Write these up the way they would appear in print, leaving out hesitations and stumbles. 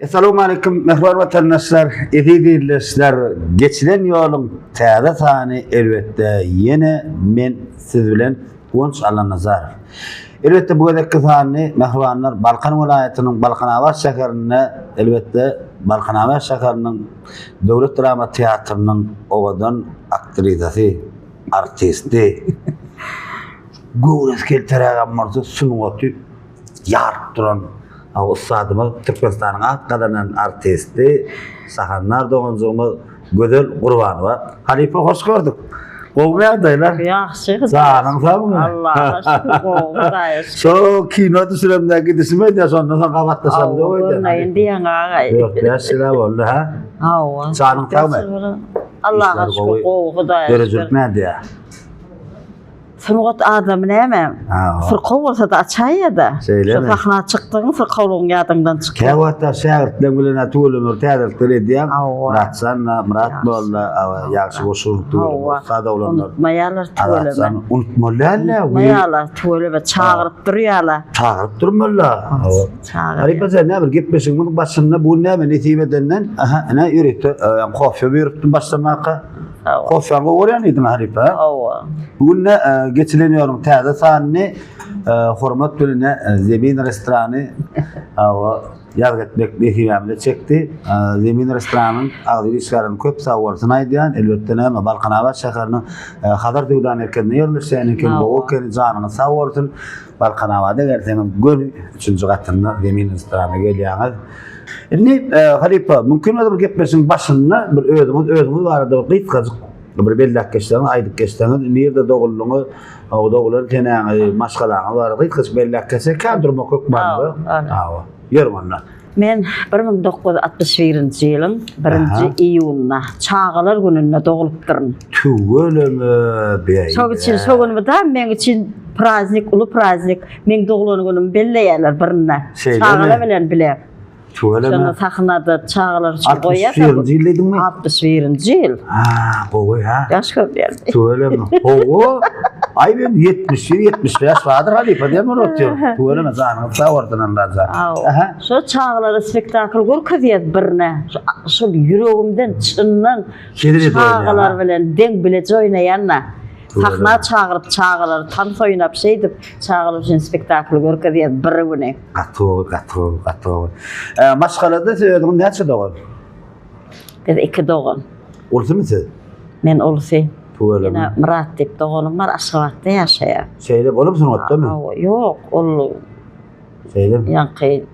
Esselamu aleyküm mehvar vatandaşlar, izleyiciler. Geçilen yolun täze sany elbette yine men siz bilen Gonç Alanazar. Elbette bu gedekki sany mehvarlar Balkan vilayatynyň Balkanawaz şäherine elbette Balkanawaz şäheriniň Döwlet Drama Teatrynyň owadan aktrisasy, artisti. Göwreskel terägammarda sunuwaty ýaryp duran Ustadymy Türkmenistanyň atlanan artisti Sahanlar Doğanjymy Gözel Gurbanowa. Halife hoş gördük. Gowmaýardylar. Ýaxşy. Sağlyň sağlyň. Allaha şükür Hudaýa. Şo kino düşüremdäki dismedi sondan gabatlasam da oýdy. Näin diýen agay. Ýok, ýaşyla boldy ha. Hawa. Sağlyň sağlyň. Allaha şükür Hudaýa. Görejek näde? Sunugat adam näme? Fırqa bolsa da açaýa-da. Şu sahna çykdyň fırqalyň ýadyndan çykýar. Käwatda şäherden bilen atulymyr täzeldir edýän. Muratsan, Murat bolla, ýaşy goşuldy. Sada olanlar. Maýalar töleme. Unutmaýarlar. Maýalar töleme çağırıp durýarlar. Çağırıp durmalar. Haripa näme bir gepmeşiň munyň başynda bu näme netibedenden ana ýürekde kofy beripdim başlamaka. Kofyany görýän edim haripa. Bugün geçilen ýolun täze sanyny hormat bilen Zemin restorany ýad etmek behimle çekdi. Zemin restoranyň agdyr işlerini köp sawursyny aýdýan. Elbetde näme Balkanawaz şäheriniň Hadar Döwlet merkezine ýerleşýän kim bu okeny janyny sawursyn. Balkanawazda gerçekden gün 3-nji gatynda Zemin restoranyna gelýär. Indi halipa mümkin bir gepmeşiň başynda bir özüňiz barada bir gysgadyk bir bellek geçtiğiniz, aydık geçtiğiniz, bir de doğulluğunu, o doğulları tenäňi, maşgalaňy bar, gysgaç bellek geçse, kandırma kökmandy. Ýerim onda. Men 1961-nji ýylyň 1-nji iýulna Çağalar gününe doğulupdyryn. Tüwelemi beýi. Şo için şo gün da men için praznik, ulu praznik. Men doğulan günüm belleýärler birine. Çağalar bilen biler. Şonu sahnada Çağalar üçin goýýar. 61-nji ýyl edimmi? 61-nji ýyl. Bowy ha. Ýaş köp berdi. Tüwelemi. Owo. Ay ben 70 ýaş wadyr halipa diýen bolýar. Tüwelemi zanyny sawurdan lazar. Şo Çağalar spektakl görkezýär birine. Şo ýüregimden çyndan Çağalar bilen deň bileje oýnaýanna. Sahna çağırıp Çağalar tans oýnap şeýdip Çağalar üçin spektakl görkezýär bir güne. Gatoo. Maşgalada söýediň näçe dogan? Biz 2 dogan. Olsymy siz? Men olsy. Ýene Murat diýip doganym bar Aşgabatda ýaşaýar. Şeýle bolupsyň otdamy? Ýok, ol. Şeýle. Ýa-ni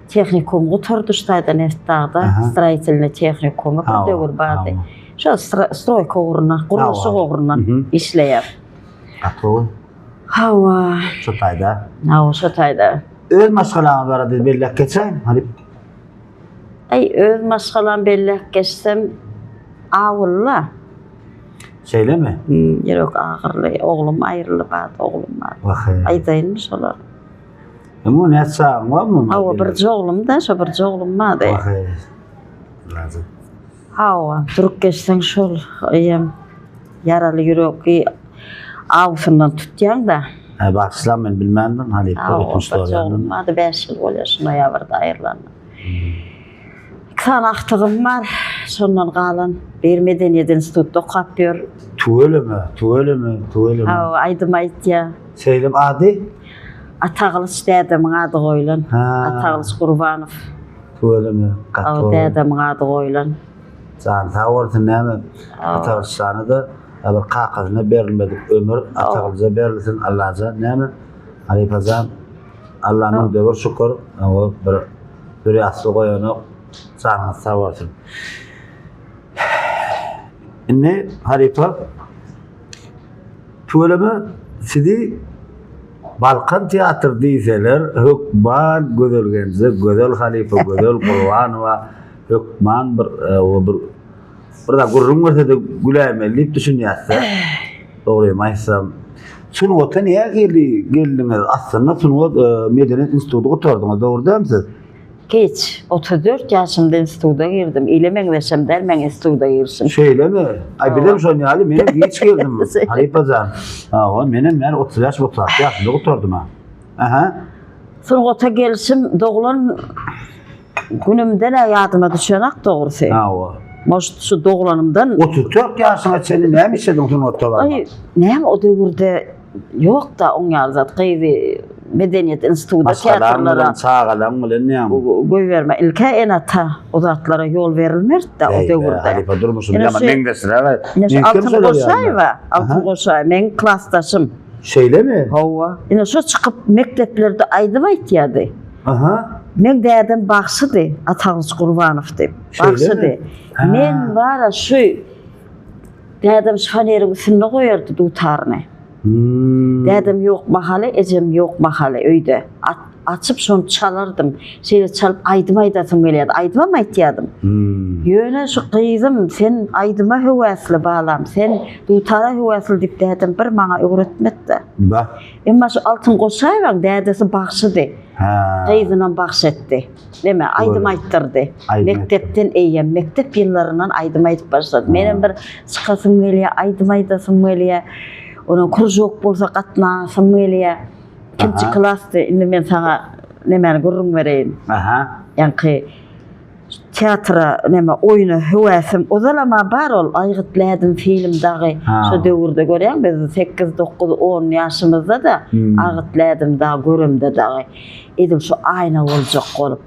tehnikum oturdy ştaýda Neftdagda, Stroýtelne tehnikum döwür bardy. Şo stroýka ugruna, guruluşy ugruna işleýär. Gatoo. Hawa. Şo taýda. Şo taýda. Öz maşgalaňy barady bellek geçäň, halip. Öz maşgalam bellek geçsem awulla. Şeýlemi? Ýerek agyrly, oglum aýrylyp bat, oglum bar. Aýdaýynmy şolar? Emu näçe barmy? Hawa bir oglum da, şo bir oglum bar. Lazım. Hawa, durup geçseň şol ýaraly ýüregi awsyndan tutýan da. Başlam men bilmändim halip oglum bar, 5 ýyl bolýar şuna ýabarda aýrylandy. Sanaqtygym bar, şondan galan bir medeniýet institutda okap ber. Tüwelemi. Hawa, aýdym aýtýa. Şeýlem ady? Ataglyç dädemiň ady goýulan. Ataglyç Gurbanow. Tüwelemi. Hawa, dädemiň ady goýulan. San sawurdy näme? Ataglyç da bir kakazyna berilmedi. Ömür ataglyça berilsin Allah'a näme? Alipazam Allah'ın döwür şükür. O bir ýasy goýanyk sana sawurdy. Indi haripa tüwelemi sizi Balkan teatr diýseler, Hökman Gözelgenze, Gözel Halife, Gözel Gurbanowa, Hökman bir da gurrun görse de gülämelip düşünýärse. Dogry maýsam. Sunuwatda näme geldiňiz? Aslında sunuwat Medeniýet institutyna oturdyňyz, dogry siz? Geç, 34 ýaşymda institutga girdim. Ile meňleşem der, men institutga girdim. Şeýlemi? Ay bilem şonu ýaly, men geç girdim. Halipajan. Men 30 ýaş, 36 ýaşymda oturdum ha. Sunuwata gelişim doglan günümden yadıma düşen ak doğrusu. Ha. Most şu doğulanımdan 34 yaşına seni ne mi istedin şunu ortalar? ay nem o döwürde yok da on yazat qeyzi medeniyet institutunda teatrlara sağalan bilen ne? goýberme ilke enata o zatlara yol verilmert de o döwürde. Halipa durmuşsun Ene ama şey- mendesin evet. Altın Goşayva, Altın Goşay, men klassdaşym. Şeyle mi? Hawa. Ene şu çıkıp mekteplerde aydım aytýady. Aha. Men dädem Bakşydy, Atağız Gurbanow dip. Şeýle Bakşydy. mi? Ha. Men bara şu dädem şanerin üstüne goýardy dutarny. Dädem yok mahalle, ejem yok mahalle öýde. Açıp şonu çalardım. Şeýle çalıp aydım aýdasym gelýärdi. Aýdymam aýtýardym. Ýöne şu gyzym, sen aydyma höwäsli balam, sen dutara höwäsli dip dädem bir maňa öwretmekdi. Bak. Emma şu Altın Goşaýwaň dädesi Bakşydy. Ha. Gyzynan bahşetdi. Deme aydım aytdyrdy. Aydım Mektepten eýem, mektep ýyllaryndan aydım aýtyp başlady. Menem bir çykasym gelýär, aydım aýdasym gelýär. Ona kursjok bolsa gatnasym gelýär. Kinçi klassda indi men saňa nemeni gurrun bereýin. Aha. Ýani teatra neme oýuna höwäsim ozalama bar ol aýgytlädim filmdagi şu döwürde görýän biz 8 9 10 ýaşymyzda da aýgytlädim da görümde da edim şu aýna boljak bolup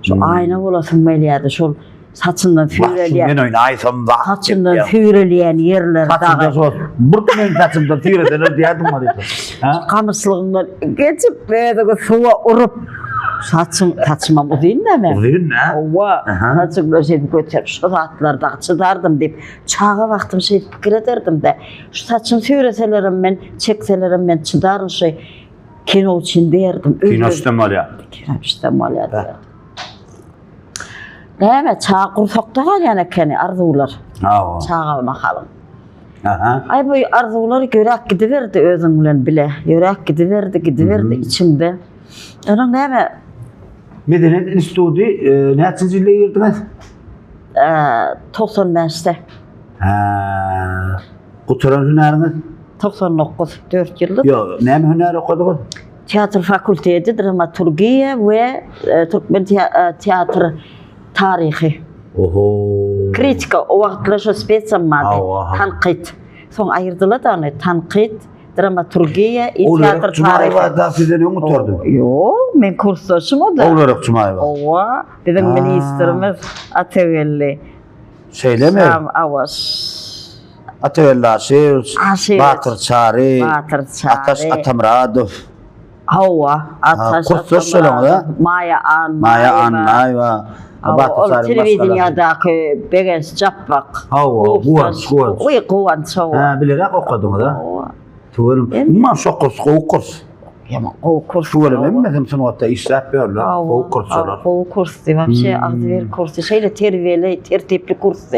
şu aýna bolasym gelýärdi şol saçyndan füýrelýär Men oýnaýsam da. saçyndan füýrelýän ýerler Saçyndan da so. Burkmen saçyndan füýrelýär diýdim var edi. Ha? kamyslygyndan geçip beýdegi suwa urup saçmam bu değil mi? Bugün ne? Ova, saçımda şey götürüp şu zatlarda çıdardım deyip çağa baktım şey fikir ederdim de şu saçım süreselerim ben, çekselerim ben çıdarım şey kino için derdim. Kino iştemalya. Kino iştemalya derdim. Neyme çağa kursakta kal yani keni arzular. Çağa makalım. Ay bu arzular yörek gidiverdi özün bilen bile. Yörek gidiverdi içimde. Onun neyme Medeniyet Enstitüsü neçinci ýylda girdiňiz? 95'te. Guturan hünäriňiz? 99, 4 ýyllyk. Yo, näme hünär okudyňyz? Teatr fakültesi, dramaturgiya ve Türkmen teatr tarihi. Oho. Kritika, o wagtlar şu spetsam mady, tanqid. Soň aýyrdylar da onu tanqid, dramaturgiya, teatr tarihi. Olarak da sizden unuturdum. Yo, men kursdaşym o da. Olarak Cumayva. Owa, bizim ministrimiz Atevelli. Şeyle mi? Awas. Atevelli Aşir, Batır Çari, Ataş Atamradov. Hawa, Ataş Atamradov. Maya Anlayva. O televizyondaki Begens Japbak. Hawa, Guans. Oy, Guans. Ha, bilerek okudum da. Tuğurum. Ma şokos, kurs. Yaman, o kurs. Tuğurum, emmezim sınavata işlep görler. O kurslar. O kurs diye, vapşe ağzıver kursu. Şeyle terbiyeli, tertipli kursu.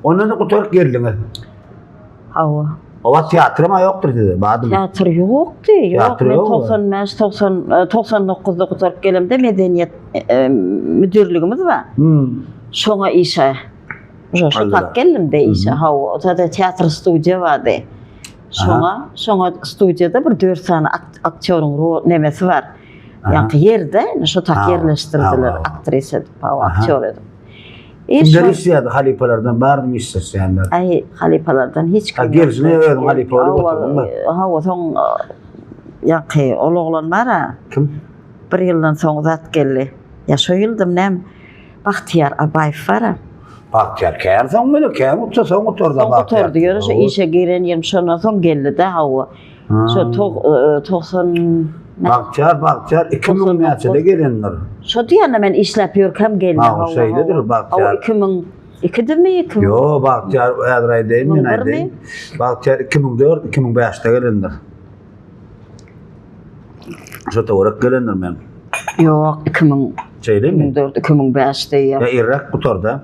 Ondan da kuturak geldiğiniz. Hawa. Ova tiyatro ma yoktur dedi. Tiyatro yoktu. Yok, men 99'da kuturak gelimde medeniyet müdürlüğümüz var. Şoňa işe. Şu tak gelimde işe. Hawa, o da tiyatro studiya vardı. Şoňa studiyada bir 4 sany aktörüň rol nemesi var. Ýa-ni ýerde şu tak yerleşdirdiler aktrisa, aktör edim. Kimler işledi halipalardan bardım işleşýänler? Ay halipalardan hiç kim. Gerisini öýdüm halipa bolup oturma. Hawa soň ýa-ni olaglan bara. Kim? Bir ýyldan soň zat geldi. Ya şu ýyldym nem Bahtiýar Abaýew bara. Bahtiýar kär soň mele kär utsa soň oturda Bahtiýar. Oturdu ýöre işe giren ýerim şondan soň geldi de Hawa. Şu 90 Bahtiýar 2000 näçede gelenler. Şu diýende men işläp ýörkem geldi Hawa. Şeýledir Bahtiýar. 2002'de mi? Yo, Bahtiýar Ädray değil mi? Näde? Bahtiýar 2004 2005'te gelenler. Şu torak gelenler men. Yok, 2000. Şeýle mi? 2004 2005'te ýa. Ya Irak kuturda.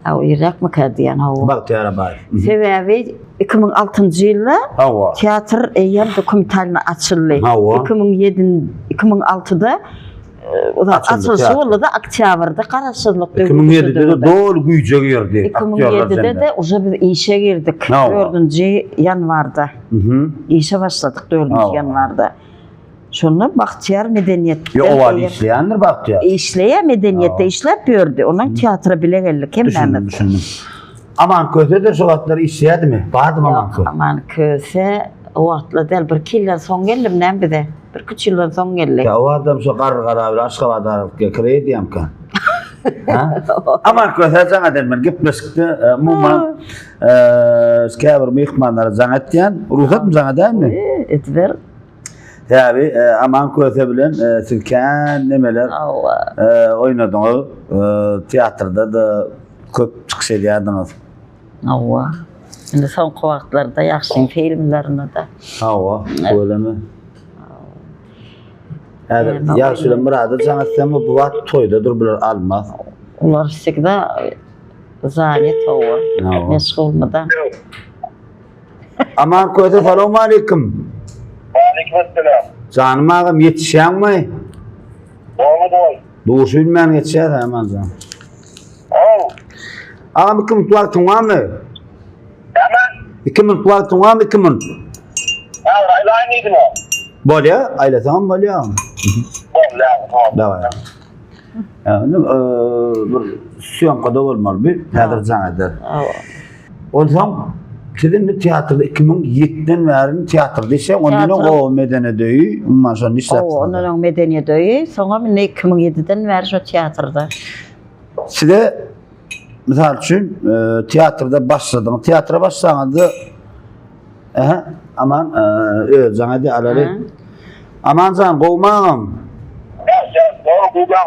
Hawa Irak mı kadiyan Hawa? Bahtiýar Abaýew. Sebebi 2006-njy ýylda Hawa. teatr eýer dokumentalny açyldy. 2006'da o da açılışı oldu da Oktýabrda Karaşyzlyk döwründe. 2007'de de dol güýje girdi. 2007'de de уже biz işe girdik. 4-nji ýanwarda. İşe başladık 4-nji ýanwarda. Şunu Bahtiyar medeniyette. Yo oval işleyendir bak ya. İşleye medeniyette işlep gördü. Onun tiyatro bile geldi. Kim Düşündüm, Mehmet? düşündüm. Aman kötü de soğatları işleyedi mi? Bağırdım aman Yok, kötü. aman köse o atla del bir kilden son geldim ne bir de. Bir küç yıldan son geldi. Ya o adam şu karı aşka vadarlık gekireye diyem kan. Aman kötü sana dermen gitmesikti. Mumman skabır mihmanları zanget diyen. Ruhsat mı zanget değil mi? Etver. Tabi aman kötü bilen silken nemeler oynadın o. Tiyatroda da köp çıkış ediyordunuz. Ava. Şimdi son vaktlarda yaxşı filmlerine de. Hava, öyle mi? Yani yaşlı muradı zanetsem bu vaat toydadır bilir almaz. Ular sikde zannet ova. Ava. Meşgul olmadan. Aman kötü selamu aleyküm. Aleykümselam. Canım ağam yetişen mi? Doğru. Doğusu bilmeyen yetişer hemen canım. Oh. Ağam 2 minut vaktin var mı? Hemen. 2 minut vaktin var mı 2 minut? Aynıydı mı? Böyle ya, aile tamam böyle ya. Tamam. Davay. Yani bir siyonkada olmalı bir teatr zannedir. Ava. O zaman sizin tiyatroda 2007'den beri tiyatroda ise onun o medeniyeti ondan sonra O işlettiniz. onların medeniyeti öyle. Sonra ben 2007'den beri şu tiyatroda. Size misal için tiyatroda başladınız. Tiyatro başlandı. Aman zannetti alalı. Aman can kovmağım.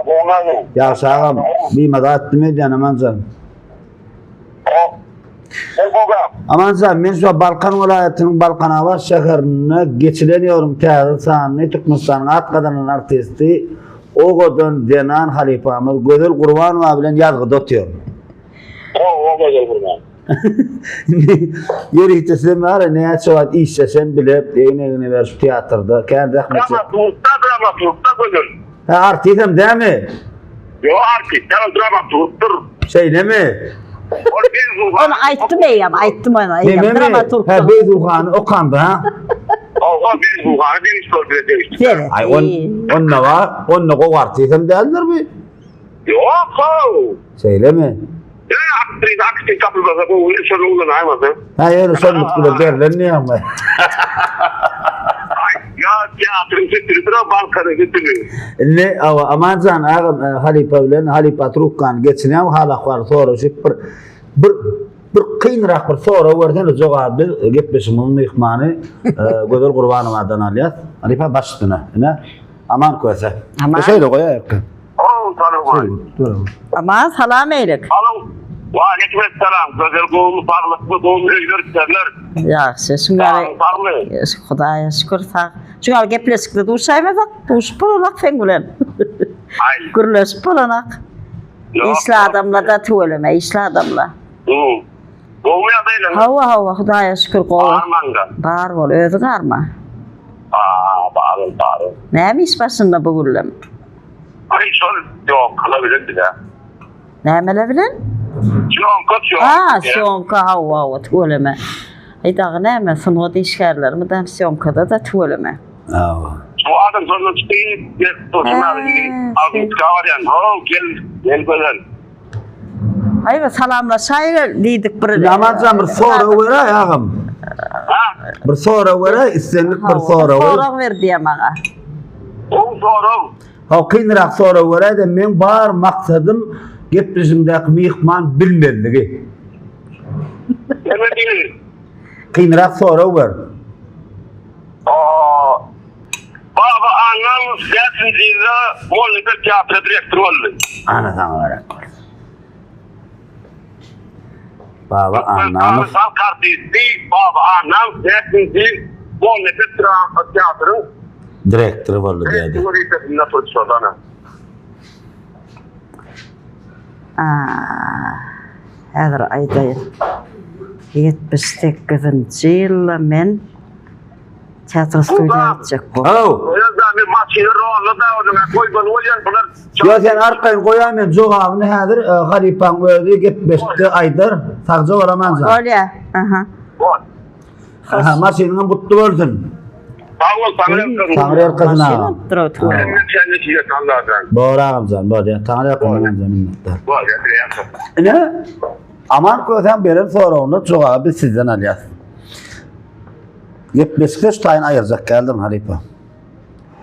Doğru. Ya sağım bir madat demeyeceğim aman can. Aman can ben şu Balkan vilayetinin Balkan Avaz şehrine geçileniyorum tiyatro sahneye Türkmenistan'ın at kadının artisti Oğud'un Denan halifamız Gödel Kurbanova bilen yazgıda otuyorum. O güzel buradan. Yeri istesem var ya neye çoğat işsesen bile eğine ver şu tiyatroda. Kendi Ahmet Dramaturg'da güzel. artistim değil mi? Yo artık. Tamam dramaturg'dur. Şey ne mi? Onu ayttım eyem, ayttım ona. Ne mi? Dramaturg'da. Ha Beyzulhan'ı okandı ha? O bir buğanı bir soru değişti. Dere. Ay onunla var. Onunla o artistim değildir mi? Yok o. Şey mi? Ya aktris kapıda bu insan olduğunu aymadı. Ha yani son mutlu derler ne ama? Ya tiyatro götürüyor, bankada götürüyor. Ne aman can ağam Halipa bilen Halipa Trukkan geçinem hala var sonra bir kıyınrak bir soru verden cevabı gepesimin mihmanı Gödel Kurbanova'dan alıyat. Halipa baştına. Ne? Aman köse. Aman. Şey de koya yakın. Oh tanım. Ama salam eylik. Alo. Wa aleykümselam. Güzel goğulu parlıklı goğulu görürler. Yaxşı, şunları Parlı. Xudaya şükür sağ. Şunlar gepleşikde durşaymasak, durşup olanak fen bilen. Ay. Gürleşip olanak. İşli adamla da tuveleme, işli adamla. Goğulu ya değil. Hava, Xudaya şükür qoğu. Armanda. Bar bol, özün arma. Bağırın. Neymi iş başında bu gürlem? Ay şöyle yok kalabilirdi de. Neymeler bilen? Çok. Syomka hava, tuveleme. Aydağı neyme, sınıfı işgərlərimi dəm syomkada da tuveleme. Şu adam sonra çıkayım. Ağzını çıkar yani. Gel böyle. Ay salamlaşayıq deydik bir. Aman can bir soru ver ayağım. Bir soru ver istenlik bir soru ver. Soru ver diyem ağa. O soru. Ha kıyınrak soru ver de men bar maksadım gepleşimdeki mihman bilmediligi. Ne değil. Kıyınrak soru ver. Baba anam zaten diye molekül tiyatro direktörü oldu. Ana sana olarak. Baba anam. Sal kartisti baba anam zaten diye molekül tiyatro Direktörü oldu dedi. direktörü ne tutuşuyorlar. Hədir ayda 78-ci yılda men teatr studiya edecek bu. Oh. O yüzden bir maçı rolü da o zaman koygun olayan bunlar. Ya sen arkayın koyayım cevabını hadir Halipan verdi gepleşti aydır. Sağca var aman can. Öyle. Aha. Aha maçının mutlu oldun. Sağ ol, sana Tanrı arkasına. Sen de şiye Allah'dan. Doğru ağamcan, doğru. Tanrı arkasına minnettar. Bu ya, Ne? Aman koysam benim sorunu çoğağı biz sizden alıyız. 75 tayın ayıracak geldim Haripa.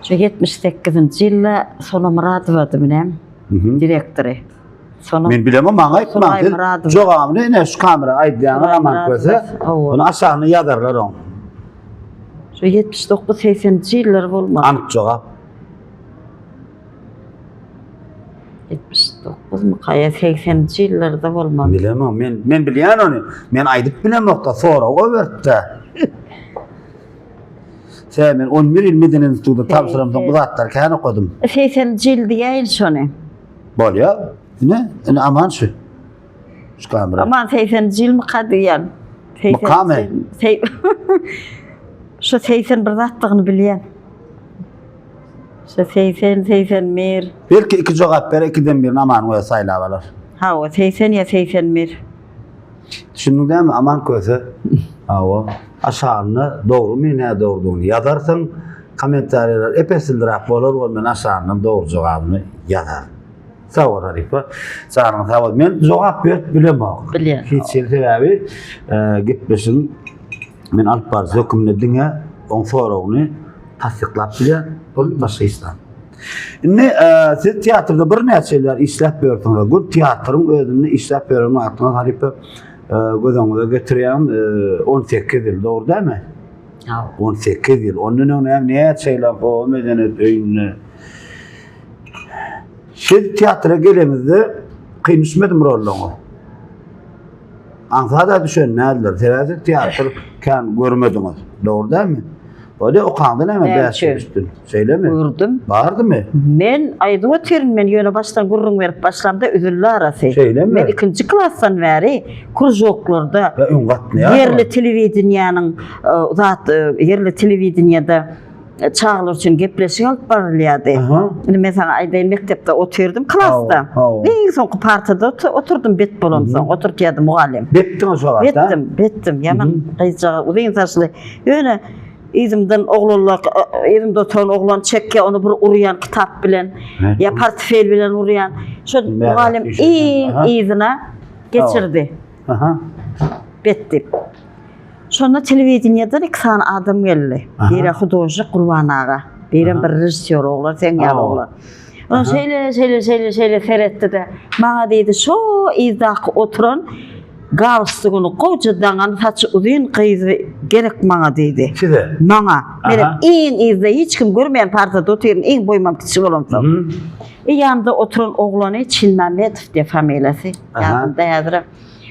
Şu 78. yılda Sola Muradova benim direktörü. Sola Men bilemem bana Solay aytmam. Muradov. Çoğağım ne şu kamera aytlayan Solay aman Muradov. koysa Awa. bunu aşağını yadarlar on. Şu 79-80. yıllar olmadı. Anık çoğağı. 79 mu kaya 80. yıllarda olmadı. Bilemem men bilýän onu. Men aýdyp bilemokda sonra o berdi. Sen men 11 il Medeni Institutda tapşyramdan bu zatlar käne okudum. 80. yıl diýil şonu. Bolýar. Ne? Ene aman şu. Şu kamera. Aman 80. yıl mı kadiyan? Mukame. Şu 81 zatdygyny bilýän. Şu 80-81. Belki iki jogap ber, ikiden birini aman goýa saýlabalar. Ha o 80 ya 81. Düşündüňmi aman köse? Awa. Aşağını doğru mu ne doğruduğunu yazarsan komentarlar epesildirak bolar bol men aşağının doğru jogabını yazar. Sağ ol Haripa. Sağ ol. Men jogap berip bilemok. Bilýän. Hiç sebebi gitmesin men alıp bar hökümle diňe on soragyny tasdiklap bilýän. Bol başga istan. Ne siz teatrda bir näçeler işläp berdiňiz. Bu teatrın özünde işläp berýän aklına Haripa gözüňize getirýän 18 yıl doğru değil mi? Ha. 18 yıl. Ondan öňe näçeler o medenet öýünde. Siz teatra gelemizde kynşmedim rolleňi. Anfada düşen nädir? Sebäbi teatr kan görmediňiz. Doğru değil mi? Ode okandy näme bäşmişdin? Söyleme. Gördüm. Bardy mı? Men aýdy otyryň men ýöne başdan gurrun berip başlamda üzüllü arasy. Söyleme. Men 2-nji klasdan bäri krujoklarda Ve üngatny ya. yerli telewizionyanyň zat yerli telewizionyada çağlar üçin gepleşik alyp barylýardy. Aha. Men sana aýdaýyn mektepde otyrdım klasda. Awa. Eng soňky partada oturdum bet bolamsoň, oturýardy mugallim. Bettiň şo wagtda. Bettim. Yaman gyýjaga uzun saçly. Ýöne izimden oğlanlar, izimde oturan oğlan çekke onu bir uryan kitap bilen, Evet. ya portföy bilen uryan. Şu mugallim Aha. izine geçirdi. Aha. Bettim. Sonra televizyondan 2 tane adam geldi. Aha. Biri hudoşy Gurban ağa, biri bir rejissör oğlan, sen ýaly oğlan. Onu şeýle seretdi de, maňa diýdi, "Şo izdaky oturan galstugyny gojadan saçy uzun gyzy gerek maňa" diýdi. Size. Maňa. Benim Aha. iň izde hiç kim görmeýän partada oturýan iň boýmam kiçik bolamsam. Ýanynda oturan oglany Çinmametow diýip familiýasy. Aha. Ýanynda ýazyr.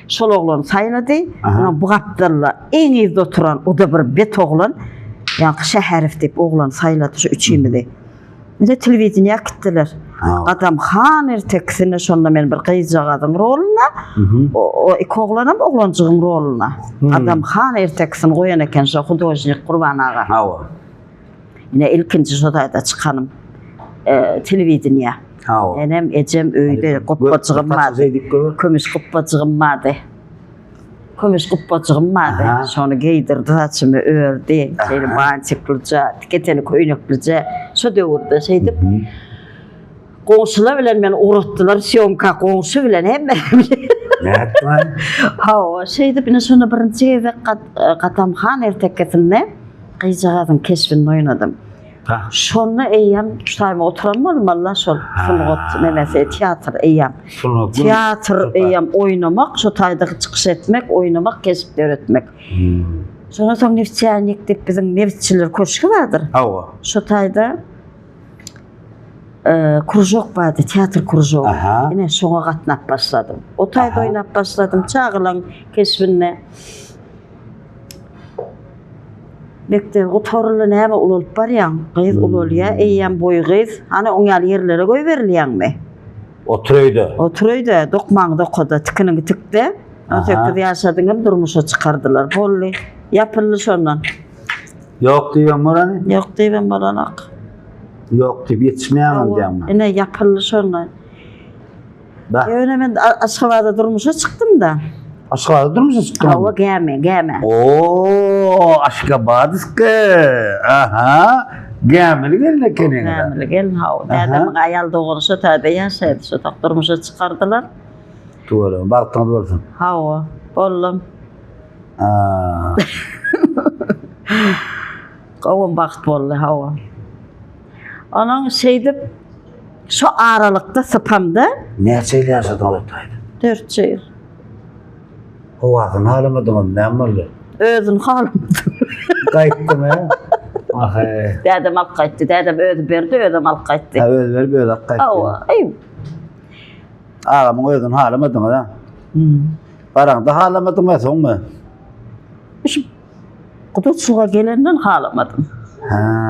Şol oglany saýlady. Aha. Ona bu gapdalla iň izde oturan o da bir bet oglan. Ýa-ni Şäherif diýip oglan saýlady şu üçümidi. Mene telewizionyä gitdiler. Ha. Adam han erteksine şonda men bir gyýjagadyň roluna, o iki oglanam oglanjygyň roluna. Adam han erteksin goýan eken şu hudojnik Gurban ağa. Awa. Yine ilkinci şodayda çıkanım televizyonyä. Awa. Enem ejem öýde gopbacygym bardy. Kömüş gopbacygym bardy. Kömüş gopbacygym bardy. Aha. Şonu giydirdi, saçymy ördi. Şeýle bançyklyja, tiketeni köýneklice. Şu döwürde şeýdip goňşular bilen men uratdylar, syomka goňşu bilen hemme. Näetme? Ha, şeýdip ine şonu birinji geze Gatamhan ertekesinde gyýjagadyň keşfini oýnadym. Ha. Şonu eýýäm, şaýma oturan bolmalla şol sungat memesi teatr eýýäm. Teatr eýýäm oýnamak, şu taýda çykyş etmek, oýnamak, kesip öğretmek. Şona soň nefçänik diýip biziň nefçiler köşkü bardyr. Awa. Şu taýda krujok bardy, teatr krujogu. Aha. Ine şoňa gatnap başladym. O taýda oýnap başladym, çağılan keşfine. Bekde oturly näme ulup barýan? Gyz ululýa, eýýäm boý gyz, hani oňal yerlere goý berilýänmi? Oturuydu. Oturuydu, dokmaň dokada, tikiniňi tikde. O tekde ýaşadyňam durmuşa çykardylar. Bolly, ýapyldy şondan. Yok diýen morany? Ýok diýen balanak. Yok diýip ýetişmeýän diýen. Ene ýapyldy şondan. Bak. Ýöne men Aşgabatda durmuşa çykdym da. Aşağıda durmuşsun çıktın. Hava gäme. Oo, Aşgabadıska. Aha. Gameli gelin kendine. Gämeli gel hava. Dadam ayal doğrusu tabi yaşaydı. Şu doktorumuza çıkardılar. Doğru. Baktın doğrusun. Hava. Bollum. Aa. Qowun baxt boldy hava. Onun şeydi şu aralıkta sıpamda Neçeyle yaşadın olaydı? 4 yıl. O vakın halamadın ne oldu? Özün halım. Kayıttım ya. Ahe. Dadam alıp qaytdı. Dadam özü berdi, özüm alıp qaytdı. Ha öyle böyle kayıttı. Hava. Ay. Ağamın ödün halamadın ha. Paran da halamadın mı son mu? Şu Kudut suğa gelenden halamadım. Ha.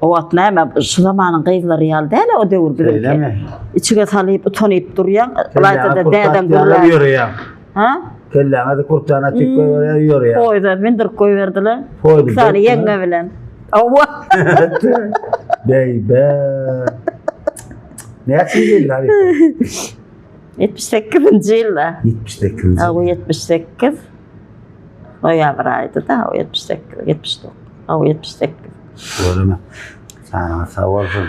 O vat näme şu zamanın qyzlary ýaly däl o döwür bilen. Öyle mi? İçige salyp utanyp durýan, Ulayta ulayta da dadam gürler. Yürüyor. Ha? Kelleme de kurtana tek koyuyor ya. Koyda bindir koyverdiler. Koydu, Sany dört ýeňe bilen. Awwa. Baby. Ne yapıyorsun lan? 78-nji ýylda. 78. O 78. Noýabr aýyda da o 78, 79. O 78. Doğru mu? Sana sağ olsun.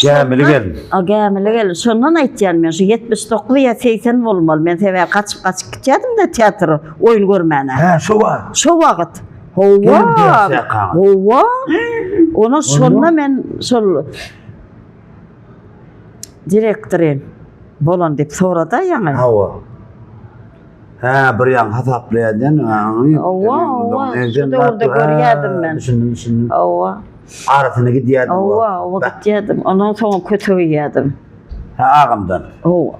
Gameli gelin. O gameli gel. Şondan aýtýan men şu 79 ýa 80 bolmaly. Men tebe kaçyp gitýärdim da teatry, oýun görmäne. Ha şu var. Şu wagt. Gelip Hova. gelse kalan. Hova. Ona şonda men şol direktorym bolan dep sorada ýaňy. Hava. Ha bir yan hasaplayan. Hova. Şu döwürde görýärdim men. Düşündüm. Hova. Arasına gidiyordum. Hova, o gitýärdim. Ondan soň kötüýärdim. Ha ağamdan. Hova.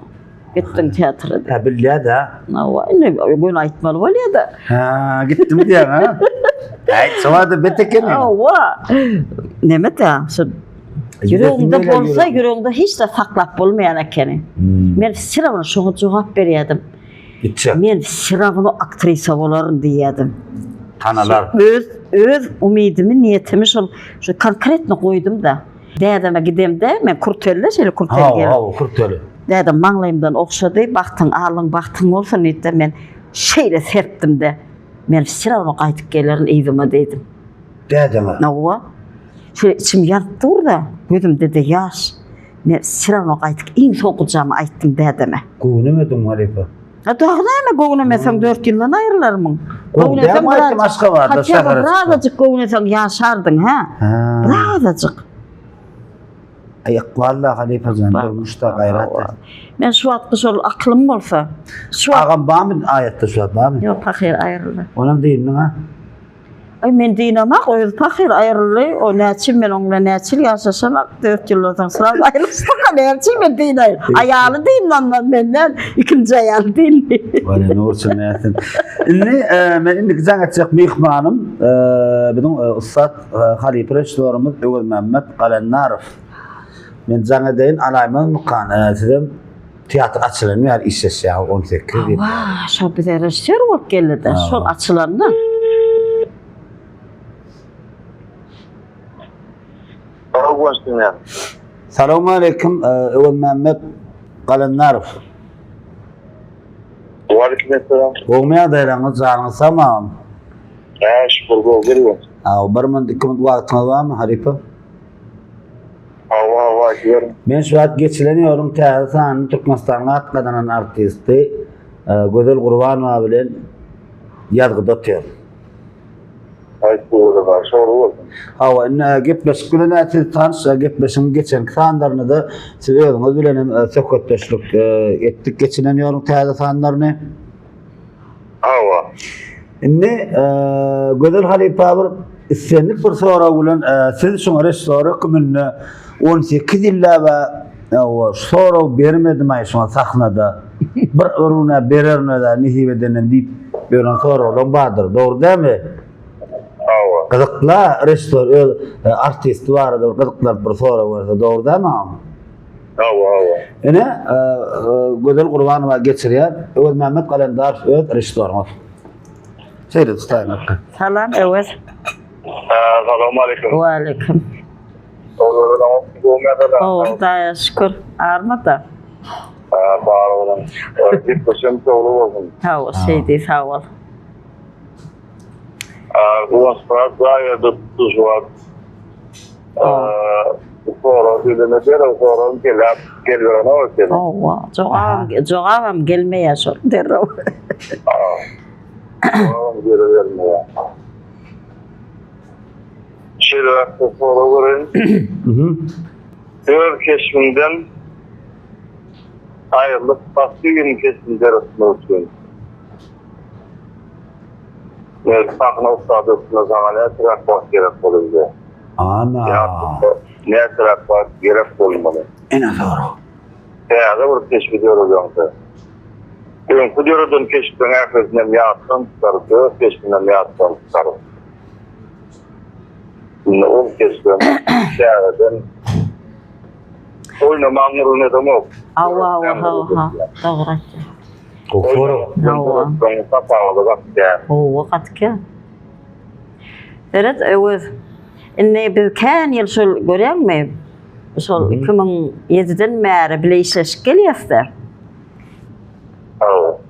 Gitdim teatrda. Ha bilýär da. Hova, ne gün aýtmaly bolýar da. Ha gittim diýär ha. Hayt sowada beteken. Hova. Neme ta? Şu yüreğimde bolsa yüreğimde hiç de saklap bolmayan ekeni. Men sıravına şoňa jogap berýärdim. Gitçe. Men sıravına aktrisa bolaryn diýärdim. Kanalar. Öz umidimi, niyetimi şu konkretni koydum da. Dädeme gidemde, men kurtelle, şeýle kurtel geldim. Ha kurteli. Dädem maňlaýymdan okşady, baktyň bolsa nitde men şeýle serpdim de. Men sıravına gaýtyp gelerin eýdime dedim. Dädeme. Nawa. Şeýle içim ýanıp durda, gözümde de ýaş. Men sıravına gaýtyp iň soňkujamy aýtdym dädeme. Gowunamedin Halifa. Ha dağına mı gowunamesem 4 ýyldan aýrylarmyň. Gowunasam başga bar da şahar. Birazajyk gowunasam ýaşardın ha. Birazajyk. Aýaklarla Halifa zan durmuşda gaýrat. Men şu wagtda şol aklym bolsa, şu Agam bamy aýatda şu bamy. ýok pahyr aýryldy. Onam diýildiň ha. Ay men diýnamak o pahyr aýryldy. O näçe men oňla näçe ýaşasamak 4 ýyldan sonra aýrylsak näçe men diýnaýyn. Aýaly diýnän menden ikinji aýaly diýdi. Wala nursun näsin. Inni men indi gizaňatjak mehmanym bizim ustad Halifa restoranymyz Öwel Mehmet Qalannarov. Men jaňa deýin alaýman mukan sizem teatr açylan ýa işes ýa 18 ýyl. Wah, şo bize rejissör bolup geldi de, şol açylanda. Salamu aleykum Öwel Mehmet Qalannarov. Waalaikumsalam. Gowmaya daýraňyz jaňyz samam. Şükür bolýar. Bir min 2 min wagtyňyz barmy Halifa? Hava görüm. Men şu an geçileniyorum Täze Türkmenistan'a atlanan artisti Gözel Gurbanowa bilen ýazgyda otýar. Aýtdy var, şoňa boldy. Hawa inne gepleşik bilen äti tanşa gepleşim geçen sandaryny da siz özüňiz bilen söhbetleşdik etdik geçileniyorum Täze sandaryny. Hava. Inne Gözel Halifa bir issenlik bir soraw bilen siz şoňa restoran kümünne 18 ýylla we soraw bermedim aýşoňa sahnada. Bir örüne bererne da nihibedenen diýip beren sorawlar bardyr. Dogry dämi? Hava. Gyzykla restoran artist bardyr, gyzyklar bir soraw berse dogry dämi? Hava. Ene Gözel Gurbanowa geçirýär. Öwel Mehmet Qalannarov öz restoran. Şeýle tutayım. Salam, evet. Salamu aleykum. Wa aleykum. Oh, da şükür. Armada. Sağ olun. Gitmişim çoğulu olsun. Sağ ol, şeydi sağ ol. Ulaşlar gayet tuz var. Sonra ödemeden sonra geliyor ne olsun? Joğabam gelmeye sor derro. Geri vermiyor. Şeyler sonra vurun. Dört keşfinden ayrılıp başka gün keşfinde arasında olsun. Ne sakın ustadısına zaman ne taraf bak gerek oluyor. Ana. Ne taraf bak gerek olmalı. Ene doğru. Ya da bir keşfediyoruz yoksa. Ben kudurduğum keşfeden herkesten yaptım, sarıdı, keşfinden yaptım, sarıdı. Şimdi o keşfeden şehirden oynamanın ürünü de mi? Allah. Doğru. Kokoro. Ben kapalı bak ya. Wakatka. Evet, inne biz kan yıl şol görýärmi? Şol 2007-den bäri bileşleşik gelýärdi.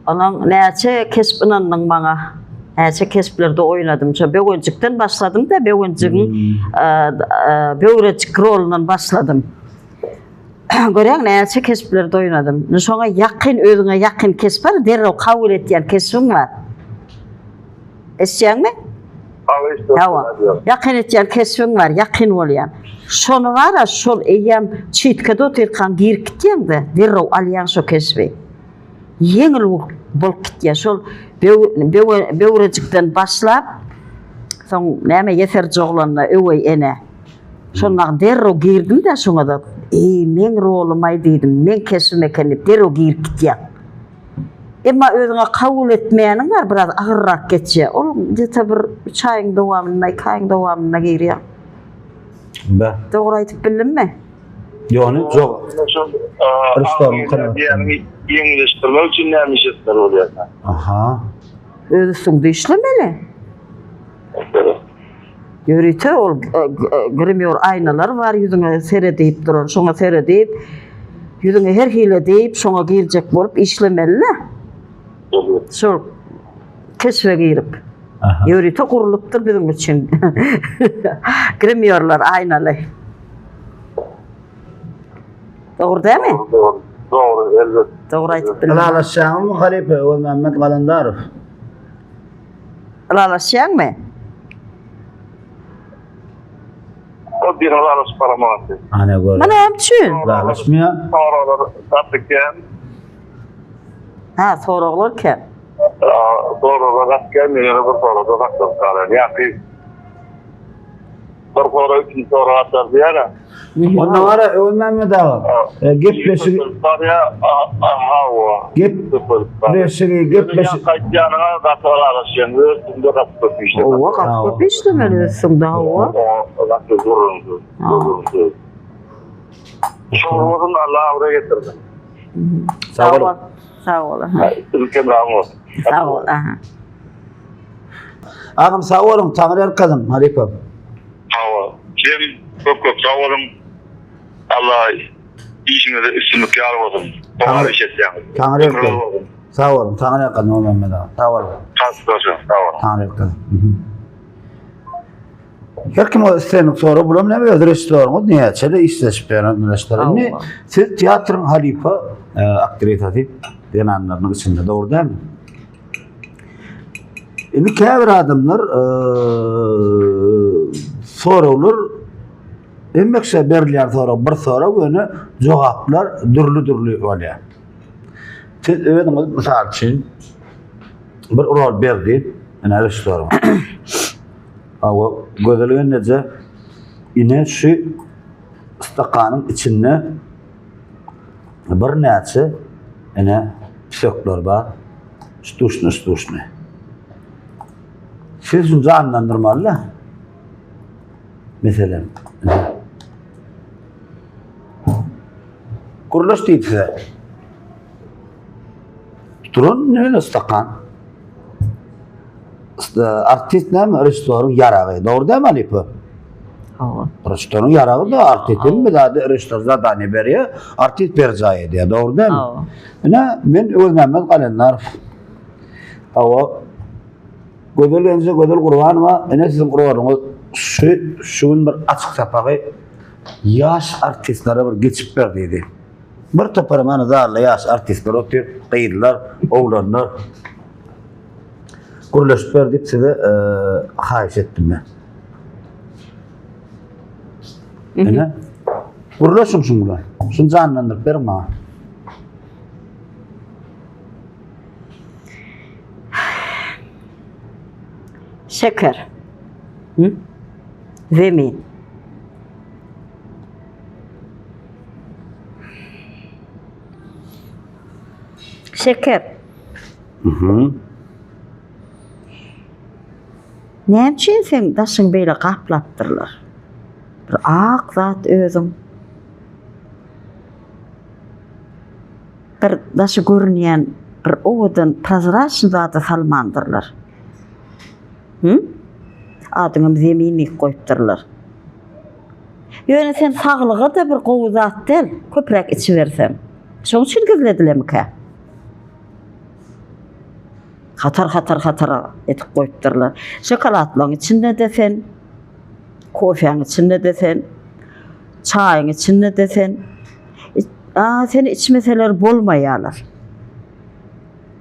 Onuň näçe kesp inandyň maňa? Näçe kesplerde oýnadym. Şo böwejikden başladym da böwejigiň böwrejik rolundan başladym. Görýän näçe kesplerde oýnadym. Şoňa ýakyn özüňe ýakyn kesp bar, derrew kabul etýän kesbim bar. Esýäňmi? Ýakyn etýän kesbim bar, ýakyn bolýan. Şonu wara şol eýem çitkede oturkan girip gitýäňde, derrew alýan şo kesbi. Yeňil bolup gitýär. Şol böwrejikden başlap, soň näme ýeter joglanna öwey ene. Şondan derrew girdim de şoňa da men rolum ay dedim, men kesime ekenip derrew girip gitýär. Emma özüňe kabul etmeýäniň bar, biraz agyrrak geçýär. Ol ýete bir çaýyň dowamyna, kaýyň dowamyna girýär. Ba. Dogry aýtyp bildimmi? Ýony jok. Rüştüm kana. İngilizce için näme işler bolýar? Aha. Özüňde işlemeli. Görüte ol göremiyor aynalar var yüzüne seredip duran şoňa seredip yüzüne her hile deyip şoňa girecek bolup işlemeli. Şol kesve girip. Görüte kurulupdyr bizim için. Göremiyorlar aynaly. Doğru değil mi? Doğru, elbette. Doğru aýtyp bildim. Alaşýanyň Halipe we Mehmet Galandarow. Alaşýanmy? O bir alas paramatı. Ana göre. Mana hem çün. Alaşmýa. Sonra tatlıken, Ha, soraglarken. sonra tatlıken, yine bir sonra da tatlım kalır. Yani bir sonra iki sonra atar diyene. Onda wara öwmen dawa. Gep beşigi. Sarıya hava. Gep beşigi, gep beşigi. Kaçyanına da sonra arasında, şimdi tatlı işte. O wagt işlemelisin daha o. O tatlı zorunlu. Sorumluluğunu Allah oraya getirdi. Sağ ol. Sağ ol. Ülkem rahmet. Sağ ol. Ağam sağ olun, Tanrı erkadım Halipe. Hava. Çok sağ olun. Allah işinize üstünlük yar olsun. Doğru iş etseniz. Tanrı erkadım. Sağ olun, Tanrı erkadım Mehmet ağa. Sağ olun. Sağ olun. Tanrı erkadım. Her kim o istenik soru bulam ne böyle restoran niye çele işleşip arkadaşlar. Ne siz tiyatrın Halipe aktivitesi denenlerin içinde doğru değil mi? Şimdi kâvir adamlar sorular emmekse berliýär soru bir soru göne jogaplar dürlü bolýar. Siz evet misal üçin bir rol berdi, ene restoran. Awa gözeligen nece ine şu stakanyň içinde bir näçe ene sökler bar. Stuşny. Siz şunu anlandırmalı. Mesela kuruluş deyipse turun ne stakan artist näme restoran yaragy doğru değil mi Halipe? Restoranın yarağı da artitin mi da restoran zaten beriyor, artit bercayı diye doğru değil mi? Men Özmemmet Kalendarov. Gödül önce gödül Kurbanova, sizin Kurbanova şuun bir açık sapağı yaş artistlere bir geçip berdiydi. Bir toparmanı da yaş artistler oturuyor, kıyırlar, oğlanlar. Kuruluş verdik size hayiş ettim ben. Kuruluşun şunlar. Şunu canlandırıp verin bana. Şeker. Zemin. Şeker. Ne için sen daşın böyle kaplaptırlar? Bir ak zat özüm. Bir daşı görünýän bir owadan prozrasiýa zatı salmandyrlar. Adyňam zemini goýupdyrlar. Ýöne sen saglyga da bir gowy zat del, köprek içi bersen. Şoň üçin gizledilemkä? Hatar etip goýupdyrlar. Şokoladlaryň içinde desen, kofeň içinde desen, çaýyň içinde desen, sen içmeseler bolmaýarlar.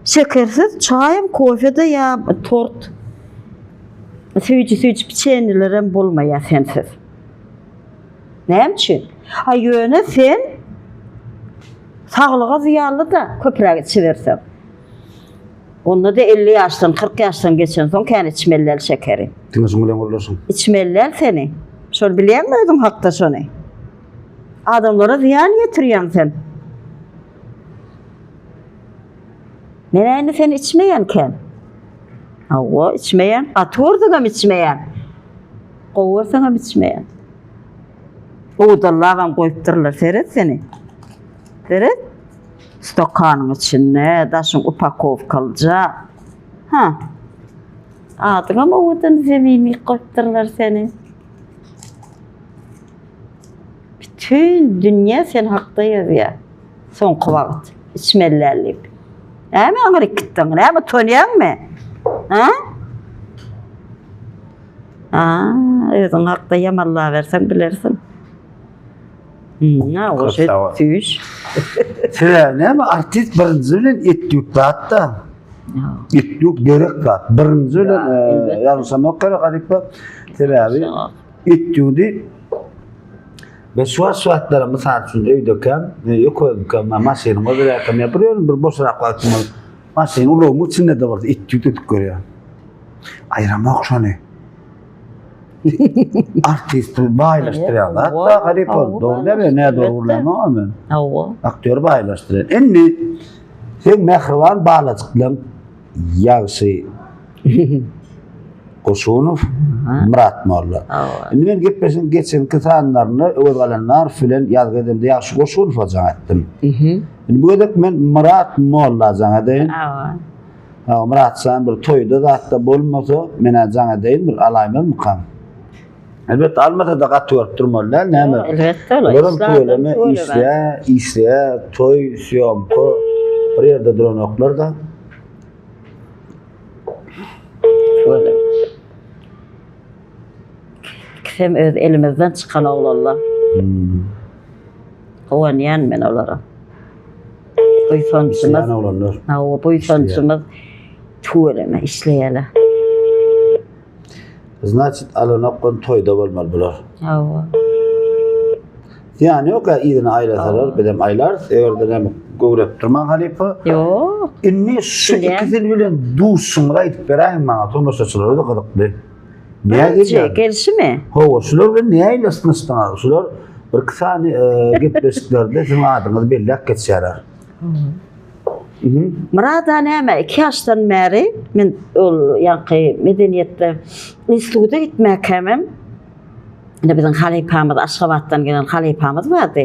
Şekersiz çaýym, kofede ya tort, süýçi piçenler hem bolmaýar sensiz. Näme üçin? Ýöne sen saglyga ziýanly da köprek içi bersen. Onda da 50 yaşdan, 40 yaşdan geçen son kendi içmeliler şekeri. Tingasın bilen kuruluşun. İçmeliler seni. Şol bilen miydin hakta şonu? Adamlara ziyan getiriyorsun sen. Menayni sen içmeyenken. Ava içmeyen, atordun içmeyen. Kovursan içmeyen. Oğdallağım koyuptırlar, seyret seni. Seyret. Stokanın içine, daşın upakovkalca. Adına mı odan zemini koyuptırlar seni? Bütün dünya sen hakta yazıyor. Son kuvvet, içmellerlik. Ama ağrık gittin, ama tanıyan mı? Özün hakta yamallah versen bilirsin. O şey tüyüş. Sen ne mi artist birinci bilen etiyuk da etiyuk gerek kat. Birinci bilen yanılsam gerek adikpa. Sebebi etiyuk di ve suatlara misal için öydöken yokoydöken masinin o da yakam yapıyorum bir boş raklatım masinin uluğumu içinde de vardı etiyuk dedik görüyor. Ayramak şunu. Artist baylaştırıyorlar. Hatta garip oldu. Doğru değil mi? Ne doğrulama ama. Aktör baylaştırıyor. Enni sen Mehrivan Balacık'la Yağsı Koşunov Murat Morla. Enni ben geçen kıtanlarını öğrenenler filan yazgıdımda Yağsı Koşunov acan ettim. Bu edek ben Murat Morla acan edeyim. Murat sen bir toyda da hatta bolmasa men acan edeyim bir alayman mıkan. Elbette almada da katıyor durmalar ne mi? Elbette öyle. Görüm söyleme işle, toy, siyomko, bir yerde duran oklar da. Öyle. Hem öz elimizden çıkan oğlanlar. Oynayan men olara. İşleyen oğlanlar. Bu insancımız tuğleme, işleyele. Значит, alınakon toyda olmalı bular. Ava. Yani yok ya idin aileler, bedem aylar, orada ne göğrep durman halifa. Yok. İnni şu ikizil bilen duşsunla itip berayım bana, Thomas açıları da kalıklı. Neye geliyor? Gelişi mi? Hova, şular bilen neye ilasını ısıtan şular bir kısa gitbeşiklerde sizin adınız belli hak geçerer. Murada näme 2 yaşdan beri men ol ýanky medeniyetde instituta gitmek hemem Ne bizim halifamız, Aşgabat'tan gelen halifamız vardı.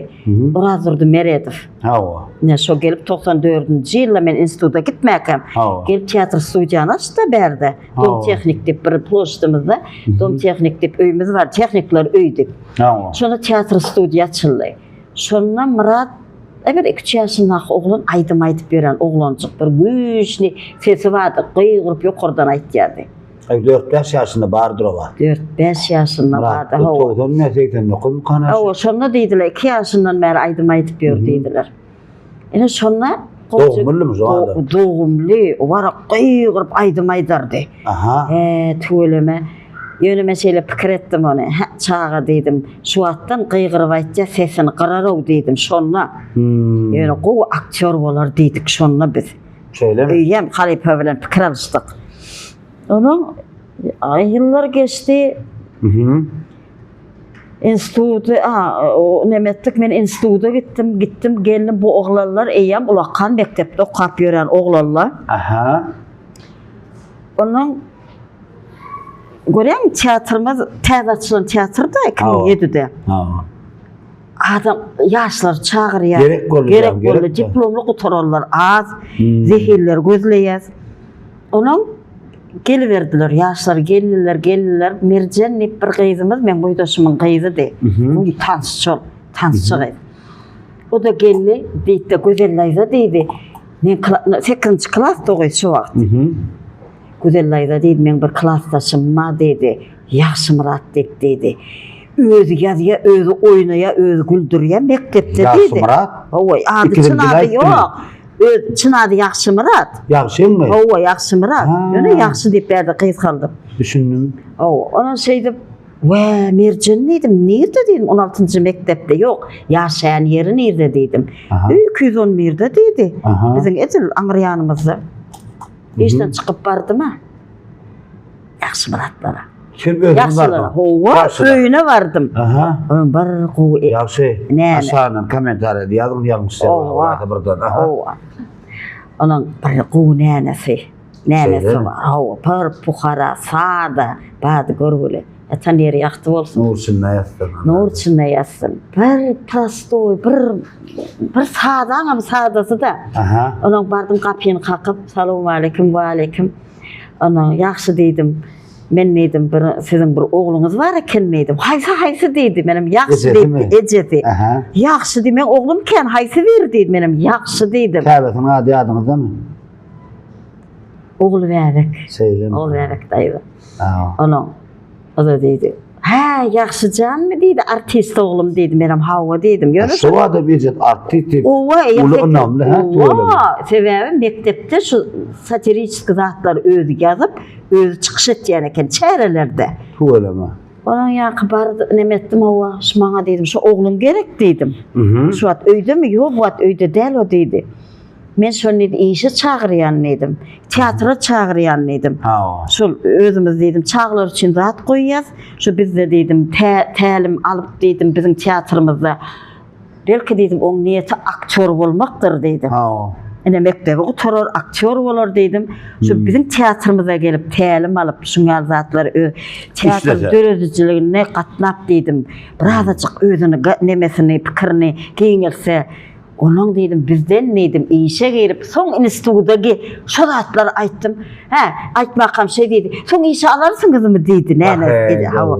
Orazurdu Meredov. Hava. Ne şu gelip 94-nji ýylda men instituta gitmäkem. Gelip teatr studiýany açdy berde. Dom tehnik dip bir ploşdymyzda, dom tehnik dip öýümüz var, tehnikler öýdük. Hava. Şonu teatr studiýa açyldy. Şonda Murat eger 2 ýaşyndaky oglan aýdym aýdyp beren oglançyk bir güýçli sesi bardy, gyýgyryp ýokardan aýtýardy. 4-5 yaşında bardır o var. 4-5 yaşında vardı. Toğdan ne zekten okun kanaş. O şonna diýdiler 2 yaşından beri aýdym aýdyp ýör diýdiler. Ene şonna Doğumlu mu o adam? Doğumlu, o var gyýgyryp aýdym aýdardy. Aha. Töweleme. Ýöne mesele pikir etdim onu. Çağa diýdim. Şu atdan gyýgyryp aýtja sesini gyraraw diýdim şonna. Ýöne gowy aktyor bolar diýdik şonna biz. Şöyle mi? Ýem halipa bilen pikir alışdyk. Onun yıllar geçti. Enstitüde, o nemettik men enstitüde gittim geldim bu oglanlar eýem ulakan mektepde okap ýören oglanlar. Aha. Onun görem teatrymız täze teatrda 2007'de. Adam yaşlar çağırýar. Gerek boldy. Diplomly gutararlar az, zehirler gözleýär. Onun geliverdiler, yaşlar geldiler. Mercan bir gyzymyz, men boýdaşymyň gyzy. Bu tansçy. O da geldi, diýdi, gözelläýdi diýdi. Men 8-nji klasda oýdy şu wagt. Gözelläýdi diýdi, men bir klassdaşym ma diýdi. Ýaşy Murat diýdi. Özü ýazýa, özü oýnaýa, özü güldürýär mektepde diýdi. Ýaşy Murat? Oy, ady çynady ýok. Çynady Ýaşy Murat. Ýaşymy? Owa Ýaşy Murat. Ýöne ýaşy diýip berdi, gyz kaldım. Düşündüm. Ona şeýdip, "Wa, Merjan diýdim, nerede diýdim, 16-njy mektepde ýok, ýaşaýan ýeri nerede diýdim. 211-de diýdi. Biziň etil aňyrýanymyzda. Eşden çykyp bardyma. Ýaşy Muratlara. Kim özüm Ýaşylara, howa, öýüne bardım. Onun bar gowy. Ýaşy, aşağıdan komentar edip ýazgyň Onun bir gowy nänesi var. Howa, par puhara, sada, bad görgüli. Atan ýeri ýakty bolsun. Nurçynda ýatsyn. Bir prastoy, bir sadasy da. Onun bardım kapyny kakyp, "Salamu aleykum, we aleykum." Ona ýaxşy diýdim. Men diýdim, sizin bir ogluňyz bar eken diýdim. Haýsy diýdi, menim ýaxşy diýdi, ejedi. Ýaxşy diýdim, men oglum ken haýsy ber diýdi, menim ýaxşy diýdim. Käbetin ady ýadyňyzda-my? Oglu Bäbek. Oglu Bäbek diýdi. Ona o da diýdi. "Ha, ýaxşyjanmy?" diýdi, "Artist oglum" diýdi, menim hawa diýdim. Şu ada bir artist. Owa, önemli ha, owa. Sebäbi mektepde şu satiriçki zatlar özü ýazyp, özü çykyş etýän eken çärelerde. Öylemi? Onun ýaky bar nemetdim owa, şmaňa diýdim, "Şu oglum gerek" diýdim. Şu wagt öýdemi? Ýok, bu wagt öýde däl o diýdi. Men şonu işe çağırýan edim. Teatra çağırýan edim. Şol özümüz diýdim, çağlar üçin zat goýýas. Şu bizde diýdim, tälim alyp diýdim biziň teatrymyzda. Belki diýdim, oň niýeti aktyor bolmakdyr diýdim. Ene mektebe gutarar, aktyor bolar diýdim. Şu biziň teatrymyza gelip tälim alyp şuňal zatlar teatr dörediciligine gatnap diýdim. Birazajyk özüni nemesini, pikirini giňelse onun diýdim, bizden diýdim, işe girip soň institutdaky şu zatlar aýtdym. Aýtmakam şey diýdi. Soň işe alarsyňyzmy diýdi. Näme diýdi. Hawa.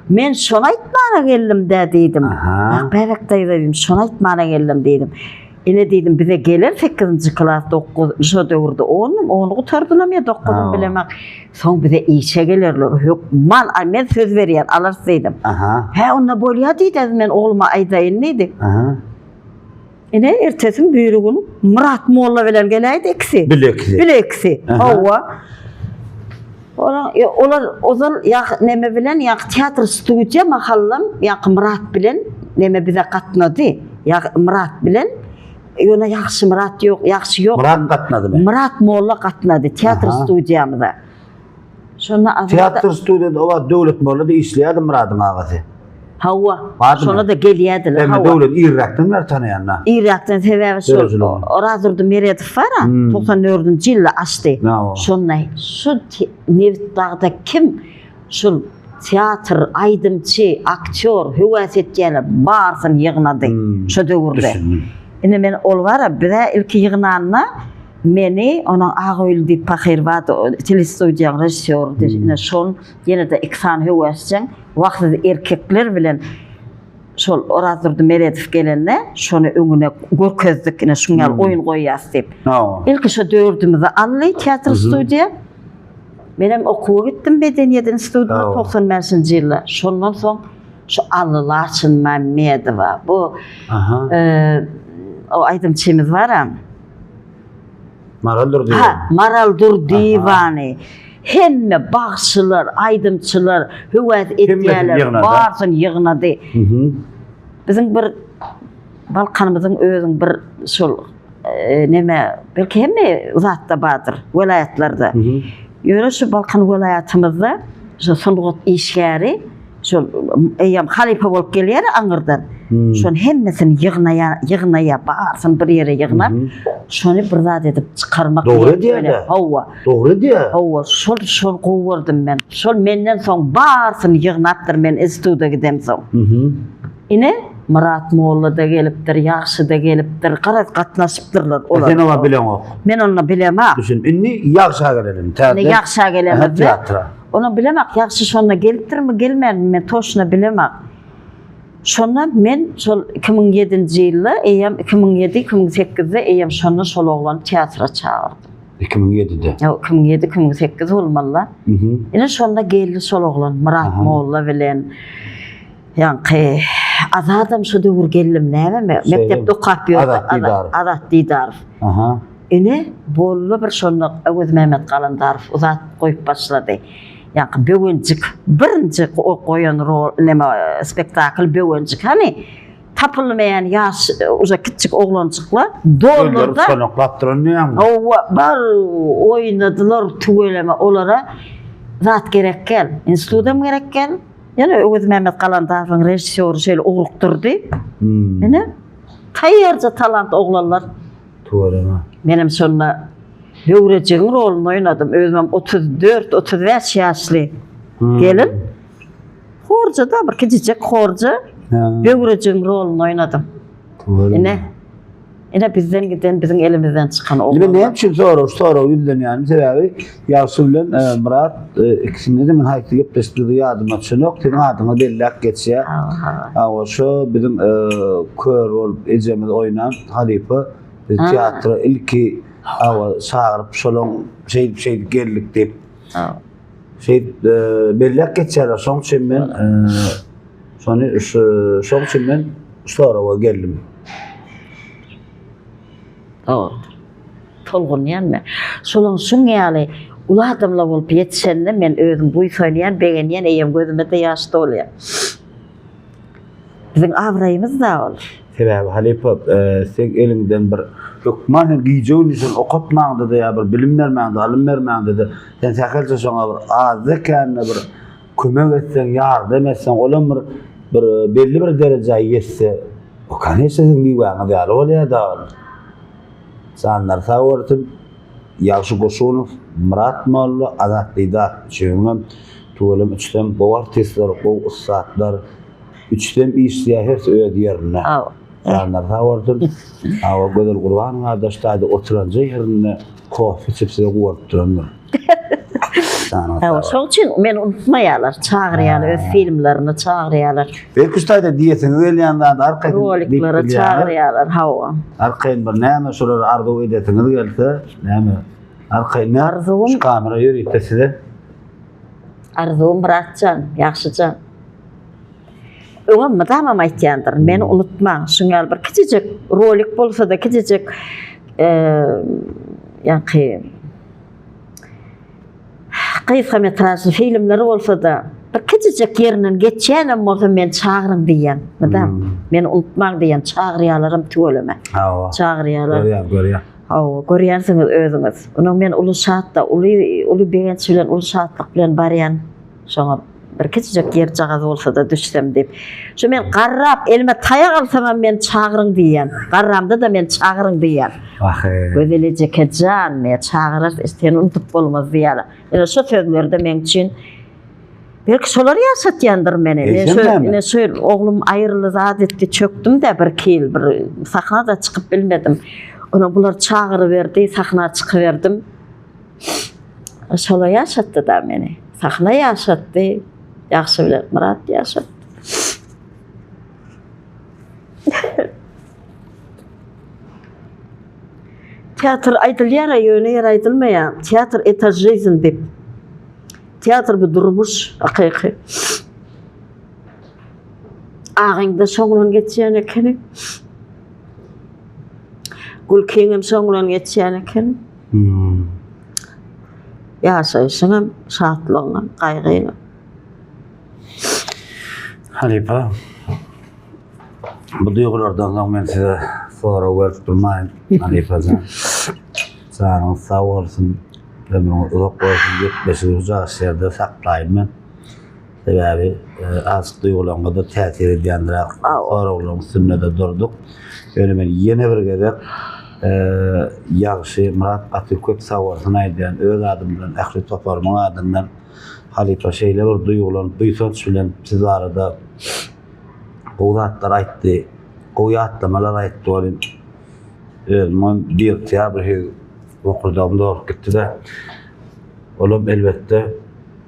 Men şonu aýtmana geldim de diýdim. Bäbek diýdim, şonu aýtmana geldim diýdim. Ene diýdim, bize gelir 8-nji klass 9 şu döwürde onu gutardylar men 9-dy bilemek. Soň bize işe gelirler. Yok, men söz berýän alarys diýdim. Onda bolýar diýdi, men ogluma aýdaýyn diýdi. Ene ertesi büyürüğün Murat Molla bilen geleydi ikisi. Bilekisi. Owa. Olar ozal neme bilen teatr studiya mahallam Murat bilen neme bize gatnady. Murat bilen ýöne ýaxşy Murat ýok, ýaxşy ýok. Murat gatnady mı? Murat Molla gatnady teatr studiyamyzda. Şonu teatr studiyada owa döwlet mollada işleýärdi Muratyň agazy. Hawa. Şonu da gelýärdiler. Hawa. Döwlet irrakdanlar tanaýanlar. Irrakdan sebäbi şu. Orazurda Meredov bar, 94-nji ýylda açdy. Şonday. Şu Nevitdagda kim şu teatr, aydımçı, aktör, hüvasiyetçiler barsın yığnadı. Şu döwürde. Ine men ol bara bir ilki yığnanna meni onun Ağoýul diýip Pahir wada telestudiýaň rejissöri ine şol ýene-de iksan hüwasçyň wagtda erkekler bilen şol orazyrdy Meredif gelende şonu öňüne görkezdik ine şuňal oýun goýýas diýip. İlki şu döwürdimizi ally teatr studiýa. Menem okuwa gittim Bedeniýet institutyna 95-nji ýylda. Şondan soň şu Allylaçyn Mammedowa bu o aydymçymyz baram. Maraldur diýär. Maraldur diýwany. Hemme bagçylar, aydymçylar, hüwet etýärler, barsyn ýygnady. Biziň bir Balkanymyzyň özüň bir şol neme belki hemme uzatda badyr, welayatlarda. Ýöne şu Balkan welayatymyzda şu Sundugut işgäri şol eýam halifa bolup gelýär aňyrdan. Şonu hemmesini ýygnaya barsyn bir ýere ýygnap, şonu bir zat edip çykarmak diýär. Hawa. Dogry diýär. Hawa şol gowurdym men. Şol menden soň barsyn ýygnapdyr men institutda gidem soň. Ine Murat Molla da gelipdir, Ýagşy da gelipdir, garaz gatnaşypdyrlar olar. Sen ola bilen ok. Men onu bilemem. Düşün, inni Ýagşa gelelim. Ne Ýagşa gelelim. Teatra. Onu bilemek, Ýagşy şonda gelipdirmi, gelmedimi men toşuna bilemek. Şonda men şol 2007-nji ýylda, eýam 2007-2008-de eýam şonda şol oglany teatra çağırdım. 2007'de. 2007-2008 bolmaly. Ine şonda geldi şol oglan Murat Molla bilen. Ýa-ni azadam şu döwür geldim näme? Mektepde okap ýördi. Azat Didarov. Ine bolly bir şonda Öwüz Mehmet Galandarow uzat goýup başlady. Ýa-ni böwenjik, birinji goýan rol neme spektakl böwenjik. Hani tapylmayan ýaş uza kiçik oglançyklar dolurda sonoklapdyran näme? Bar oýnadylar tügeleme olara zat gerekkel, institutda gerekkel. Yani Öwüz Mehmet Galandarowyň rejissöri şeýle ogrukdurdy. Mene taýýarja talant oglanlar. Tügeleme. Menem şonda döwrejigin roluny oýnadym. Özüm 34-35 ýaşly gelin. Horja da bir kiçik horja. Döwrejigin roluny oýnadym. Ine bizden giden, bizim elimizden çıkan oglan. Ine näme üçin sonra ýülden ýani sebäbi Ýagşy bilen Murat ikisinde de men haýky gepleşdirdi ýadyma çynok, senin adyňa bellek geçse. Hawa şu bizim kör bolup ejemiz oýnan halifa teatra ilki hawa çağırıp şolon şey geldik diýip. Bellek geçer soň üçin men soň üçin men sonra geldim. Tolgun ýanmy? Şolaň şuň ýaly ula adamlar bolup ýetişende men özüm bu söýleýän, begenýän eýem gözüme de ýaş dolýar. Biziň awraýymyz da ol. Sebäbi halifa sen elinden bir hukman giýjegin üçin okutmaňda da bir bilim bermäňde, alim bermäňde sen säkelçe şoňa bir azykany bir kömek etsen, ýardam etsen, olam bir belli bir derejäge ýetse, o kanysy bir wagty ýaly bolýar da. Sanlar Sawartyn, Ýagşy Goşunow, Murat Molla, Azat Didarov, şeňem tuğulum üçden bu artistler, bu ustadlar, üçden işleýär her öýe ýerine. Sanlar Sawartyn, awa Gödel Gurbanyň adaşdaýdy oturanja ýerine kofe içip goýup duranlar. Şol üçin men unutmaýarlar, çağırýarlar, öz filmlerini çağırýarlar. Belki ustada diýesiňiz gelýände arka rolikleri çağırýarlar, hawa. Arkaýyn bir näme şolar arzu edetiňiz gelse, näme? Arkaýyn şu kamera ýörýär size. Arzum Muratjan, ýaxşyjan. Öňe madamam aýtýandyr, meni unutma. Şuňal bir kiçijek rolik bolsa da kiçijek ýa-ni kıysa metrajlı filmleri olsa da bir kiçicik yerinden geçýänem bolsa men çağırın diýen. Madam, men unutmaň diýen çağırýarlarym tügeleme. Çağırýarlar. Görýär. Görýänsiňiz özüňiz. Onuň men uly şatda, uly begenç bilen, uly şatlyk bilen barýan. Şoňa bir kiçicik yer jagazy bolsa da düşsem dip. Şu men garrap elime taýak alsam men çağırın diýen. Garramda da men çağırın diýen. Gözelece kejan me çağırar, sen unutup bolmaz diýär. Ene şu sözlerde men üçin Belki şolar yaşatyandır meni. Ne söyle oğlum ayrılı zat etti çöktüm de bir kil bir sahnada çıkıp bilmedim. Ona bular çağırıverdi, sahnaya çıkıverdim. Şolar yaşattı da meni. Sahna yaşattı. Yaxşı bilen Murat yaşattı. Teatr aytılýar, ýöne aytylmaýan. Teatr etajizm dip. Teatr bu durmuş, hakyky. Ağyňda şoňlan geçýän eken. Gülkeňem şoňlan geçýän eken. Ýaşaýşyňam, şatlygyňam, gaýgyňam. Halipa, bu duygulardan men size sonra verip durmayın. Halipa'dan. Sağ sağ olsun. Ömrüňiz uzak bolsun, geçmesi uzak şerde saklayın men. Sebebi az duygularına da täsir edýändirak. Sonra olaryň üstünde durduk. Öyle men ýene bir gezek ýagşy Murat Atyköp sağ bolsun aýdýan öz adymdan, ähli toparmaň adymdan Halipa şeýle bir duygulan, duýsanç bilen siz arada gowatlar aýtdy, gowatlamalar aýtdy bolin. Men bir teatr okurdum da gitdi. Olam elbette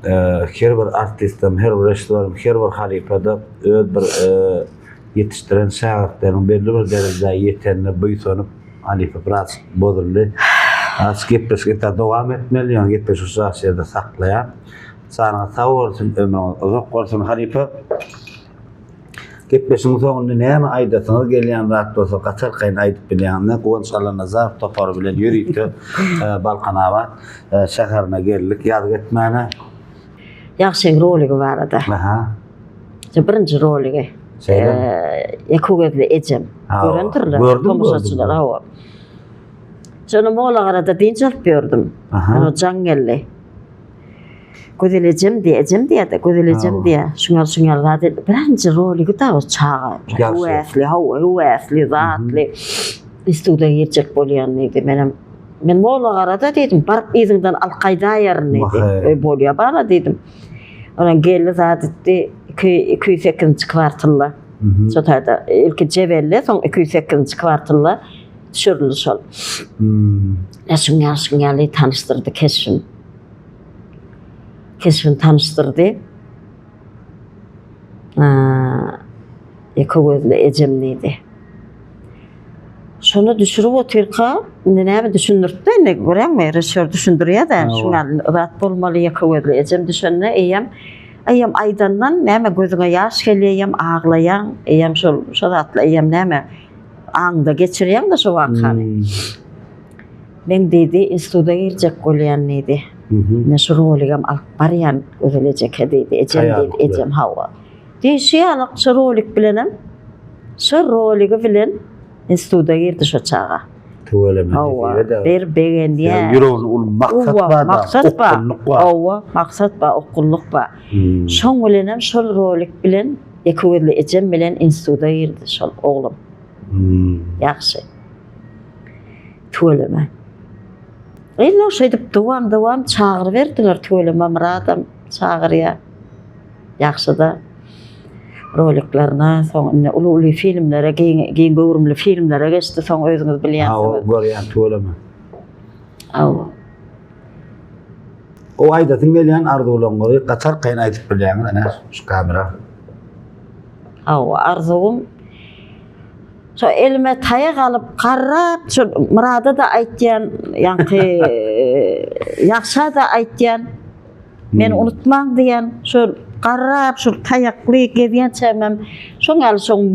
her bir artistim, her bir restoran, her bir Halipa'da öz bir yetiştiren şagirdlerin belli bir derejede yetenine buýsanyp Halipa biraz bozuldy. Az gepleşip dowam etmeli, ýa-ni gepleşip şu ýerde saklaýar. Sana sağ olsun, ömrüňiz uzak bolsun Halipa. Gepleşiň soňunda näme aýdasyňyz gelýän zat bolsa, gaçar gaýyn aýdyp bilýänler, gonşalar nazar topar bilen ýürüýdi. Balkanawat şäherine geldik, ýad getmäne. Ýaşy roligi bar eda. Aha. Birinji roligi. Ýakugözli ejem. Görendirler, tomusaçylar hawa. Şonu mola garada diňç alyp berdim. Ana jan geldi. Gözeleceğim diye de gözeleceğim diye. Şunlar zaten birinci rolü da o çağa. Huvesli, zatli. İstuda girecek bolyan neydi benim. Men mola garada dedim, barıp izinden alqayda yerin neydi. Bolya bana dedim. Ona geldi zaten 208. kvartalla. Sotada ilki cebelle, son 208. kvartalla düşürülü şol. Şunlar tanıştırdı Keşfin tanıştırdı. Ýakugözli ejem neydi. Şonu düşürüp oturka, näme düşündürtdi, ne görenmi? Reşör düşündürýär da, şuňa zat bolmaly ýakugözli ejem düşünne, eýem aýdandan näme gözüňe ýaş gelýär, ağlaýan, şol zatla näme aňda geçirýän da şu wakany. Men dedi, instituda girjek bolýan neydi. Ne şu roligam alıp baryan özelecek dedi, ejem hawa. Diýşi alyk şu rolik bilenem, şu roligi bilen instituda girdi şu çağa. Bir begendiýär. Ýüregini ul maksat bar. Maksat bar, okulluk bar. Şoň bilenem şol rolik bilen ýakugözli ejem bilen instituda girdi şol oglum. Ýaxşy. Töleme. Illa şeýdip dowam çağır berdiler töleme Muradam çağırýar. Ýaxşy da roliklerine, soň uly filmlere, giň görümli filmlere geçdi, soň özüňiz bilýänsiniz. Görýän töleme. O aýdatyň gelýän arzuwlaryňy gaçar gaýyn aýdyp bilýäňiz ana şu kamera. Arzum şu elime taýak alıp qarrap, şu Murada da aýtýan, ýa-ni ýaşa da aýtýan, men unutmaň diýen, şu qarrap, şu taýakly gezýän çämem, şoň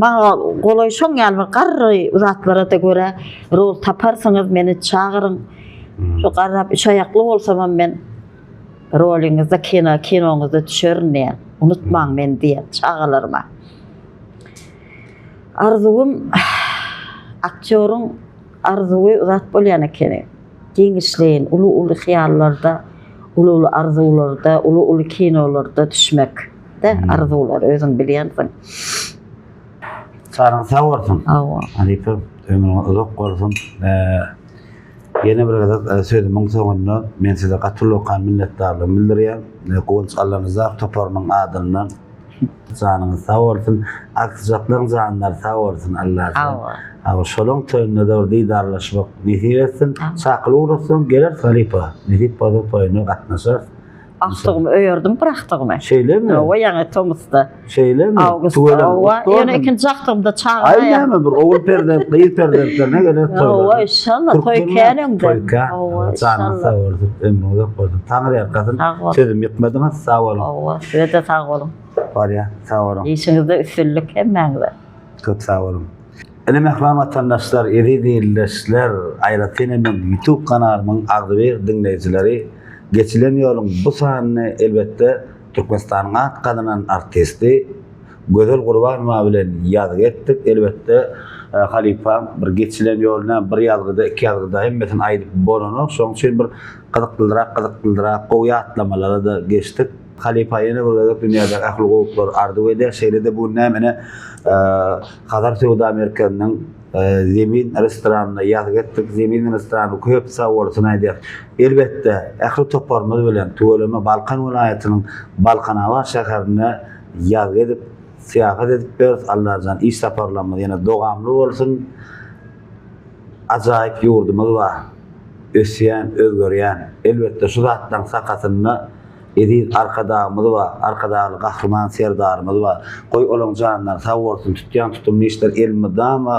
maňa golay şoň ýaly garry zatlara da görä rol taparsyňyz meni çağırın. Şu qarrap üç aýakly bolsam men roliňizde kinoňyzda düşerin diýen, unutmaň men diýen çağılarma. Arzum aktörün arzuwy zat bolýan eken. Giňişleýin, uly hyýallarda, uly arzuwlarda, uly kinolarda düşmek. De arzuwlar özüň bilýänsiň. Sağ bolsun. Halipa ömrüňiz uzak bolsun. Yine bir kadar sözümün sonunda men size katılıkan minnetdarlığımı bildirýän. Goňç Allah'ınıza toparmyň adından canınız sağ olsun, aksatlaryň canlary sağ olsun Allah. Ama şolong toýunda da diýdarlaşmak nasip etsin. Sakly bolsun, geler Halipa. Nasip bolsa toýuna gatnaşar. Ahtığımı öyürdüm, bıraktığımı. Şeyle mi? O yana Tomus'ta. Şeyle mi? Yani ikinci ahtığımda çağırma. Aynen mi? Bir oğul perdent, kıyır perdentlerine gelir toylar. Ova inşallah, toy kânem de. Toyka. Ova Canın sağ olsun, ömrünü de koydum. Tanrı yakasın, sözüm yıkmadınız, sağ olun. Ova, size de sağ olun. Var ya, sağ olun. İşinizde üstünlük hemen de. Çok sağ olun. Ene mehman vatandaşlar, eri değilleşler, ayratin YouTube kanalımın ardı bir dinleyicileri, geçilen yolun bu sahne elbette Türkmenistan'ın at kadınan artisti Gözel Gurbanova bilen yazg ettik. Elbette Halipa bir geçilen yoluna bir yazgıda, iki yazgıda hemmetin aydıp bolanyk. Şoň üçin bir gyzykdyrak gowy atlamalara da geçtik. Halipa ýene bir dünýäde ahly gowuklar ardy eder. Şeýlede bu näme Hazar Sowda Amerikanyň Zemin restoranyna yazg etdik. Zemin restorany köp sağ bolsun aýdýar. Elbette ahly toparmy bilen Tööleme Balkan welaýatynyň Balkanawa şäherine yazg edip siyahat edip berip Allah'tan iş saparlanma ýene dogamly bolsun. Ajaýyp ýurdumyz bar. Ösýän, özgörýän. Elbette şu zatdan sakatyna edil arkadağımız var, arkadağlı kahraman serdarımız var. Koy olan canlar sağ olsun, tutyan tutumlu işler elmida ve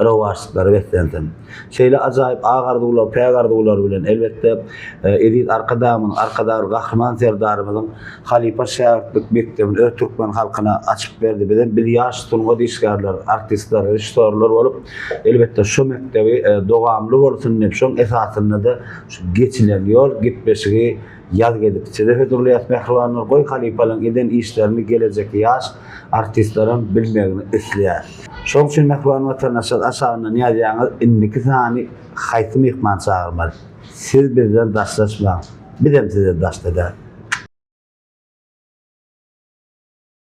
ravaşlıkları beklendim. Şeyle acayip ağardılar, peğardılar bilen elbette edil arkadağımın, arkadağlı kahraman serdarımızın Halipa şahitlik mektebini Türkmen halkına açıp verdi bilen bir yaş tunga dişkarlar, artistler, rejissörler olup elbette şu mektebi doğamlı olsun hep şun esasında da geçilen yol gitmesi yazg edip Sedef Durliyat mehribanlar goy Halipalyň eden işlerini gelecek yaş artistlerin bilmegini isleýär. Şoň üçin mehriban watandaşlar aşagyna ýazýaňyz indiki sany haýsy mehman çağırmaly. Siz bizden daşlaşmaň. Bizem size daşlada.